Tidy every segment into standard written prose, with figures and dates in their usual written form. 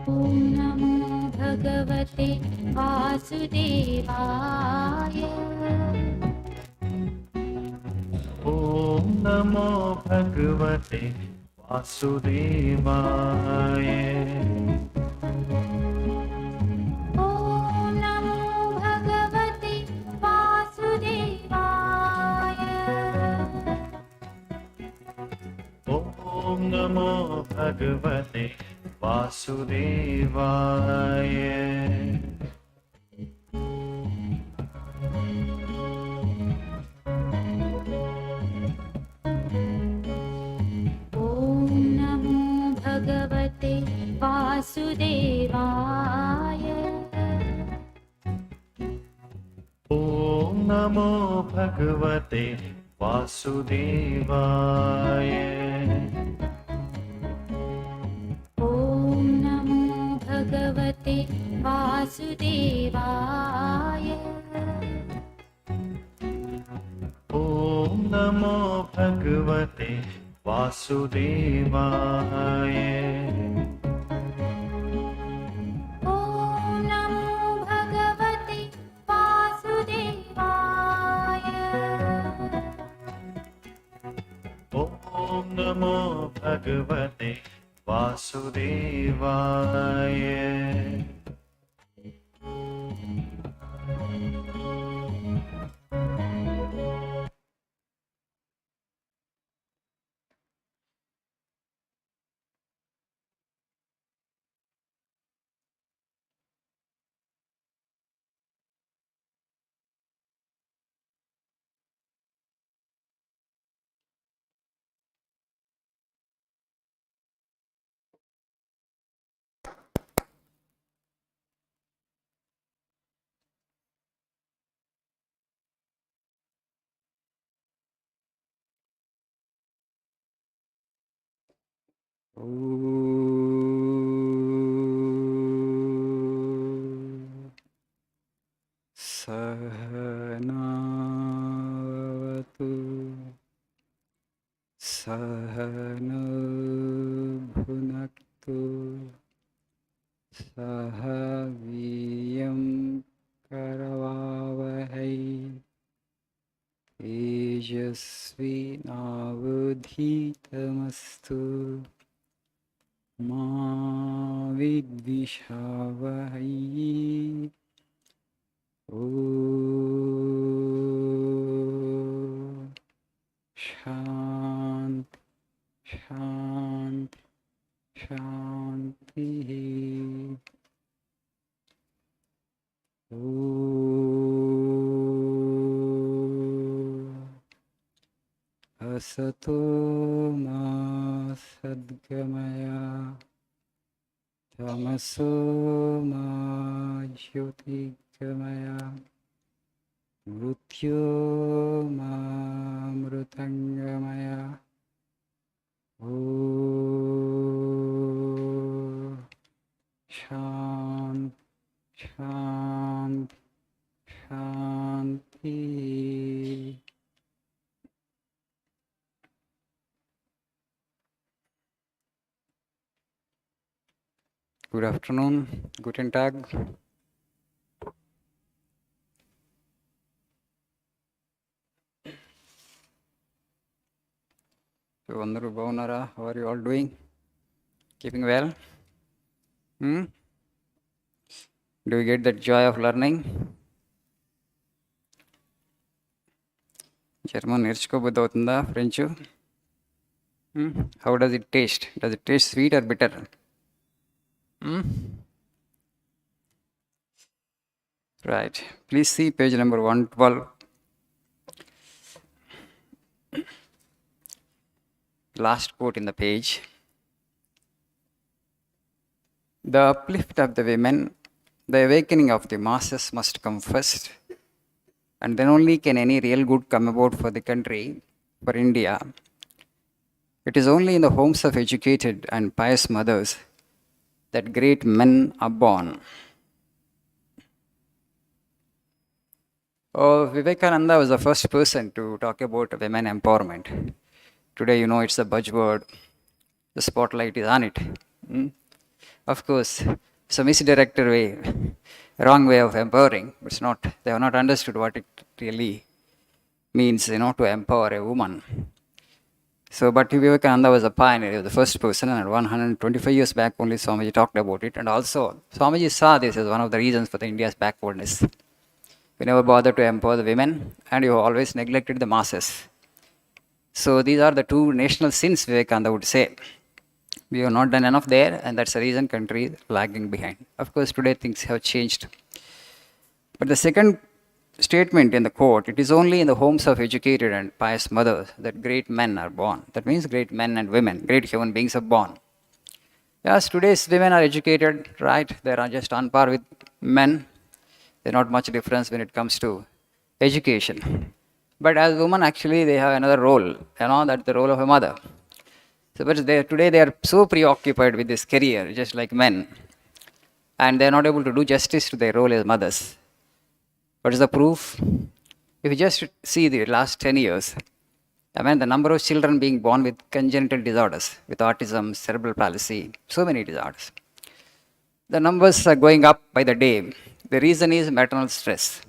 नमो भगवते वासुदेवाय। ॐ नमो भगवते वासुदेवाय। ॐ नमो भगवते वासुदेवाय। ॐ नमो भगवते वासुदेवाय। ॐ नमो भगवते वासुदेवाय। ॐ नमो भगवते वासुदेवाय। ॐ नमो भगवते वासुदेवाय। ॐ नमो भगवते वासुदेवाय। ॐ नमो भगवते वासुदेवाय। ॐ नमो भगवते वासुदेवाय। सहनावतु सहनो भुनक्तु सह वीर्यं करवावहै तेजस्विनावधीतमस्तु मा विद्विषावहै। ॐ शान्ति शान्ति शान्तिः। ॐ असतो मा सद्गमय तमसो मा ज्योतिर्गमय मृत्योर्मामृतङ्गमय। ॐ शान्ति शान्ति शान्तिः। Good afternoon, guten Tag. So, Vandaru Bhavanara, how are you all doing? Keeping well? Do you get that joy of learning? German నేర్చుకోబుద్ధి అవుతుందా? French? How does it taste? Does it taste sweet or bitter? Right. Please see page number 112. Last quote in the page. The uplift of the women, the awakening of the masses must come first, and then only can any real good come about for the country, for India. It is only in the homes of educated and pious mothers that great men are born. Oh, Vivekananda was the first person to talk about women empowerment. Today, it's a buzzword. The spotlight is on it. Of course, it's a misdirected way, wrong way of empowering. It's not, they have not understood what it really means, to empower a woman. So, but Vivekananda was a pioneer, he was the first person, and 125 years back only Swamiji talked about it. And also, Swamiji saw this as one of the reasons for the India's backwardness. We never bothered to empower the women, and you always neglected the masses. So, these are the two national sins, Vivekananda would say. We have not done enough there, and that's the reason country is lagging behind. Of course, today things have changed. But the second statement in the quote, it is only in the homes of educated and pious mothers that great men are born. That means great men and women, great human beings are born. Yes, today's women are educated, right? They are just on par with men. There's not much difference when it comes to education. But as women, actually, they have another role, that's the role of a mother. So, but today they are so preoccupied with this career, just like men, and they are not able to do justice to their role as mothers. What is the proof? If you just see the last 10 years, the number of children being born with congenital disorders, with autism, cerebral palsy, so many disorders. The numbers are going up by the day. The reason is maternal stress.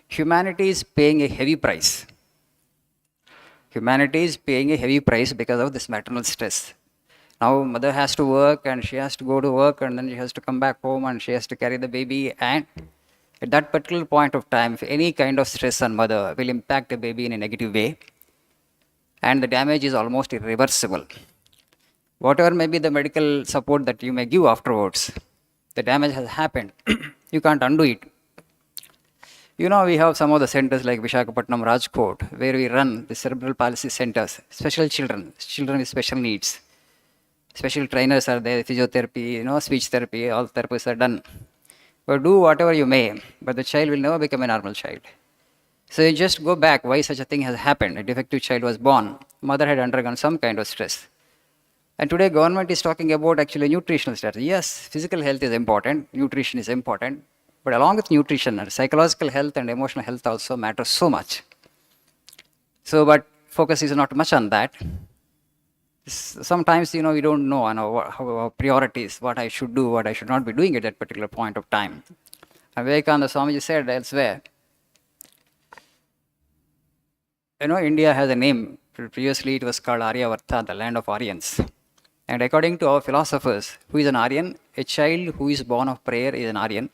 Humanity is paying a heavy price. Humanity is paying a heavy price because of this maternal stress. Now, mother has to work, and she has to go to work, and then she has to come back home, and she has to carry the baby. And at that particular point of time, if any kind of stress on mother will impact the baby in a negative way, and the damage is almost irreversible. Whatever may be the medical support that you may give afterwards, the damage has happened. You can't undo it. We have some of the centers like Visakhapatnam, Rajkot, where we run the cerebral palsy centers, special children with special needs. Special trainers are there, physiotherapy, speech therapy, all therapies are done. But do whatever you may, but the child will never become a normal child. So you just go back, why such a thing has happened. A defective child was born, mother had undergone some kind of stress. And today government is talking about actually nutritional strategy. Yes, physical health is important, nutrition is important, but along with nutrition, psychological health and emotional health also matters so much. So, but focus is not much on that. Sometimes, we don't know, how priorities, what I should do, what I should not be doing at that particular point of time. And Vivekananda Swamiji said elsewhere, India has a name. Previously, it was called Aryavarta, the land of Aryans. And according to our philosophers, who is an Aryan? A child who is born of prayer is an Aryan.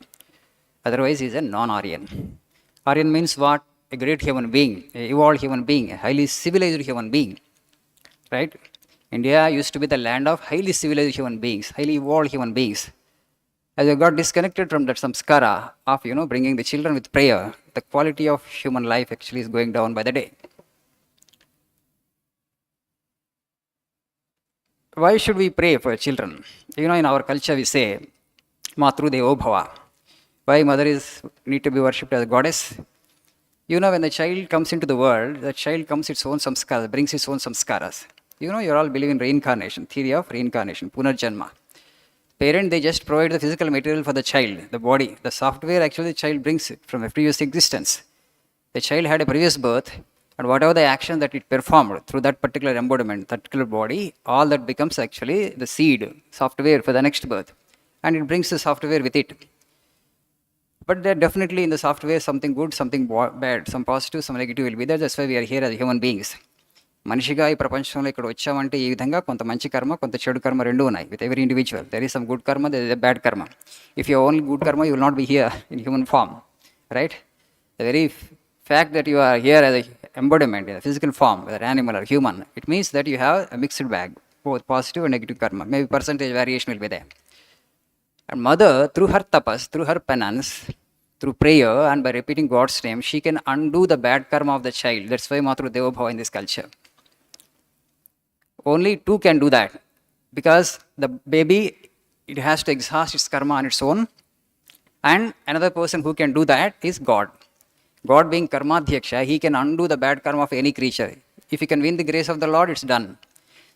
Otherwise, he is a non-Aryan. Aryan means what? A great human being, a evolved human being, a highly civilized human being. Right? India used to be the land of highly civilized human beings, highly evolved human beings. As we got disconnected from that samskara of, bringing the children with prayer, the quality of human life actually is going down by the day. Why should we pray for children? In our culture we say, Matru Devo Bhava. Why mother need to be worshipped as a goddess? When the child comes into the world, the child comes its own samskaras, brings its own samskaras. You're all believe in reincarnation, theory of reincarnation, punarjanma. Parent, they just provide the physical material for the child, the body. The software actually the child brings it from a previous existence. The child had a previous birth, and whatever the action that it performed through that particular embodiment, that particular body, all that becomes actually the seed, software for the next birth. And it brings the software with it. But there definitely in the software something good, something bad, some positive, some negative will be there. That's why we are here as human beings. మనిషిగా ఈ ప్రపంచంలో ఇక్కడ వచ్చామంటే ఈ విధంగా కొంత మంచి కర్మ, కొంత చెడు కర్మ రెండు ఉన్నాయి. With every individual there is some good karma, there is a bad karma. If you only good karma, you will not be here in human form, right? The very fact that you are here as an embodiment in a physical form, whether animal or human, it means that you have a mixed bag, both positive and negative karma. Maybe percentage variation will be there. And mother, through her tapas, through her penance, through prayer and by repeating God's name, she can undo the bad karma of the child. That's why Matru Deva Bhava in this culture. Only two can do that, because the baby, it has to exhaust its karma on its own, and another person who can do that is God. God being Karmadhyaksha, he can undo the bad karma of any creature. If he can win the grace of the Lord, it's done.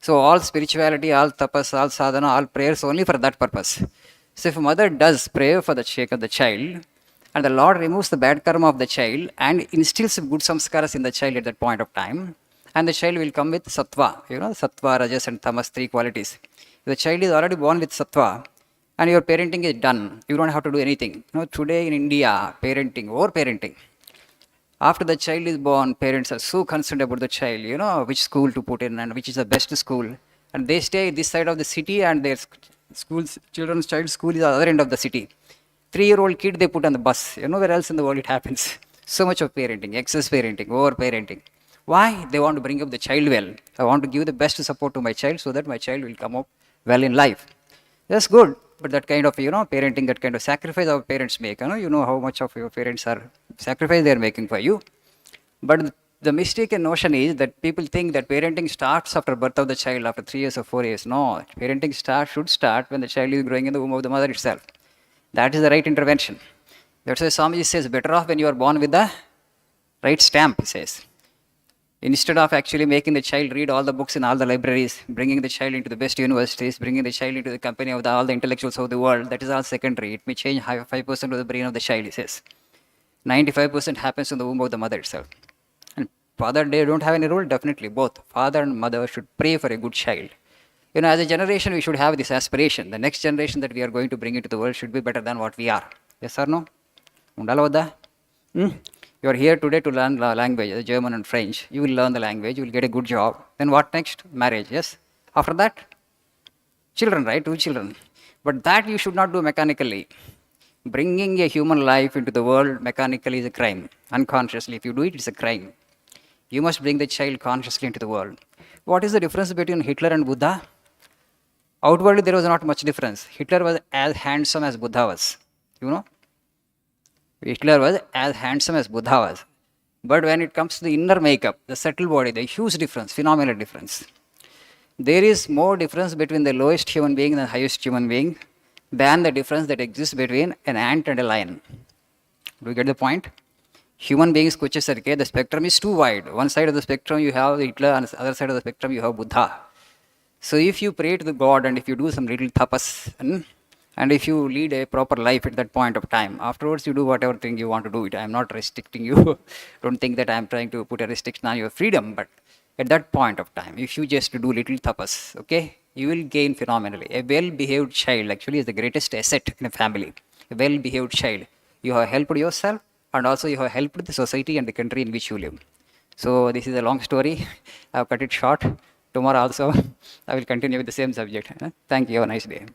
So all spirituality, all tapas, all sadhana, all prayers only for that purpose. So if a mother does prayer for the sake of the child, and the Lord removes the bad karma of the child and instills good samskaras in the child at that point of time, and the child will come with sattva, sattva, rajas and tamas, three qualities. If the child is already born with sattva, and your parenting is done. You don't have to do anything. Today in India, parenting, over-parenting. After the child is born, parents are so concerned about the child, which school to put in and which is the best school. And they stay this side of the city and their children's child school is the other end of the city. 3-year-old kid they put on the bus. Where else in the world it happens. So much of parenting, excess parenting, over-parenting. Why? They want to bring up the child well. I want to give the best support to my child so that my child will come up well in life. That's good. But that kind of, parenting, that kind of sacrifice our parents make, you know how much of your parents are sacrifice they are making for you. But the mistaken notion is that people think that parenting starts after birth of the child, after 3 years or 4 years. No, parenting should start when the child is growing in the womb of the mother itself. That is the right intervention. That's why Swamiji says, better off when you are born with the right stamp, he says. Instead of actually making the child read all the books in all the libraries, bringing the child into the best universities, bringing the child into the company of all the intellectuals of the world, that is all secondary. It may change 5% of the brain of the child, he says. 95% happens in the womb of the mother itself. And father, they don't have any role? Definitely, both. Father and mother should pray for a good child. As a generation, we should have this aspiration. The next generation that we are going to bring into the world should be better than what we are. Yes or no? You are here today to learn language, German and French. You will learn the language, you will get a good job. Then what next? Marriage, yes? After that? Children, right? 2 children. But that you should not do mechanically. Bringing a human life into the world mechanically is a crime. Unconsciously, if you do it, it's a crime. You must bring the child consciously into the world. What is the difference between Hitler and Buddha? Outwardly, there was not much difference. Hitler was as handsome as Buddha was. Hitler was as handsome as Buddha was. But when it comes to the inner makeup, the subtle body, the huge difference, phenomenal difference. There is more difference between the lowest human being and the highest human being than the difference that exists between an ant and a lion. Do you get the point? Human beings, the spectrum is too wide. One side of the spectrum you have Hitler, and the other side of the spectrum you have Buddha. So if you pray to the God and if you do some little tapas, and if you lead a proper life at that point of time, afterwards you do whatever thing you want to do it. I am not restricting you. Don't think that I am trying to put a restriction on your freedom, but at that point of time, if you just do little tapas, okay, you will gain phenomenally. A well-behaved child actually is the greatest asset in a family. A well-behaved child. You have helped yourself and also you have helped the society and the country in which you live. So this is a long story. I have cut it short. Tomorrow also I will continue with the same subject. Thank you. Have a nice day.